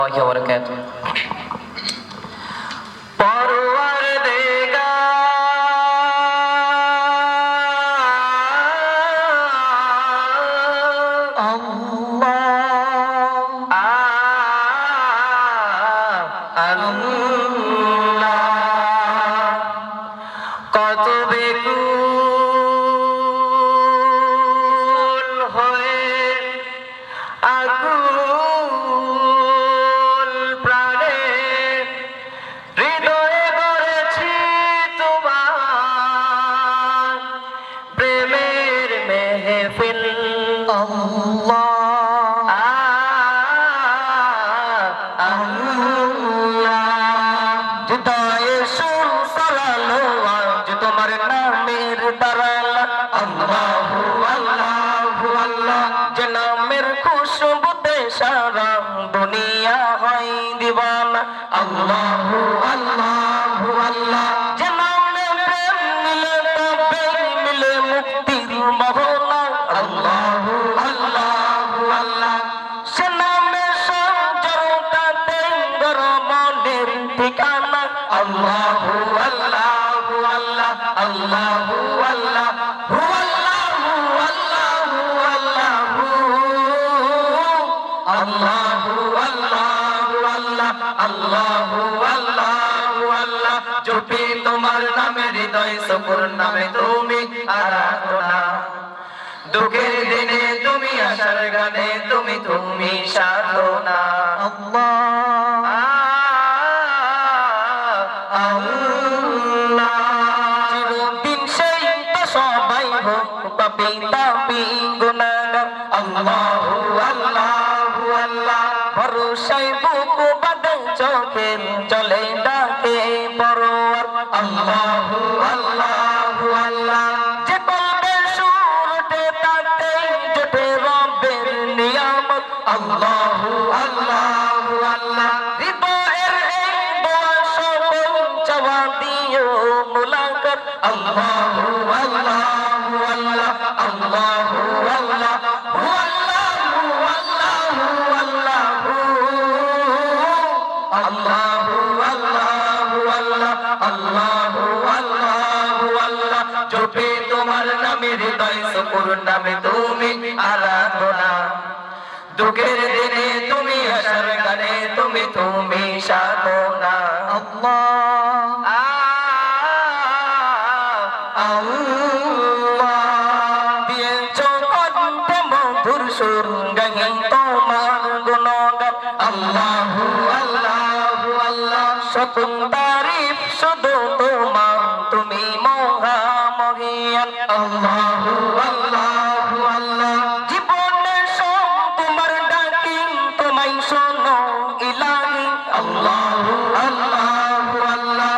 وبركاته কত বেকুল হয়ে আকুল প্রাণে হৃদয়ে গড়েছি তোমার প্রেমের মেহফিল আল্লাহ সারা দুনিয়া হয় দিওয়ানা আল্লাহু আল্লাহু আল্লাহ যে নামে প্রেম মিলে তবে মিলে মুক্তির মহলা আল্লাহু আল্লাহু আল্লাহ সে নামে সঞ্চরতাতে গরমনের ঠিকানা আল্লাহু আল্লাহু আল্লাহ আল্লাহু আল্লাহ আল্লাহু আল্লাহু আল্লাহ আল্লাহু আল্লাহু আল্লাহ জপি তোমার নামে হৃদয় সকল নামে তুমি আরাধনা দুঃখের দিনে তুমি আশার গানে তুমি তুমি সাধনা আল্লাহ আল্লাহ চিরদিন সেই তো সবাই হোক পাপী তাপী গুনাহগার আল্লাহু আল্লাহ ভরসায় বুক বাঁধে চোখের চলে ডাকে পরওয়ার আল্লাহু আল্লাহু আল্লাহ যে কলবে সুর ওঠে তাতে জোটে রবের নিয়ামত আল্লাহু আল্লাহু আল্লাহ হৃদয়ের এই দোয়া সকল চাওয়া দিও মুলাকাত আল্লাহু আল্লাহু আল্লাহ আল্লাহু আল্লাহ জপে তোমার নামে হৃদয় সকল নামে তুমি আরাধনা দুঃখের দিনে তুমি আশার গানে তুমি তুমি সাধনা আল্লাহ আল্লাহ দিয়েছো কণ্ঠে মধুর সুর গাহি তোমার গুণগান আল্লাহু আল্লাহু আল্লাহ সকল তারিফ শুধু তোমার তুমি মহামহিয়ান আল্লাহু আল্লাহু আল্লাহ জীবনে সব তোমার ডাকি তোমায় শোনো ইলাহি আল্লাহু আল্লাহু আল্লাহ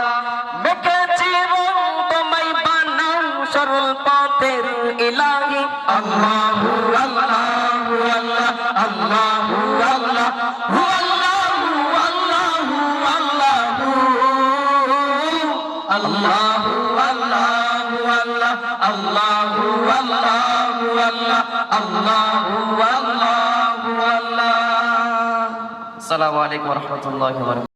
মেখেছি রং তোমায় বানাও সরল পথের ইলাহি আল্লাহু আল্লাহু আল্লাহ আল্লাহু আল্লাহ আল্লাহু আল্লাহু আল্লাহ আল্লাহু আল্লাহু আল্লাহ আল্লাহু আল্লাহু আল্লাহ। আসসালামু আলাইকুম ওয়া রাহমাতুল্লাহি ওয়া বারাকাতুহু।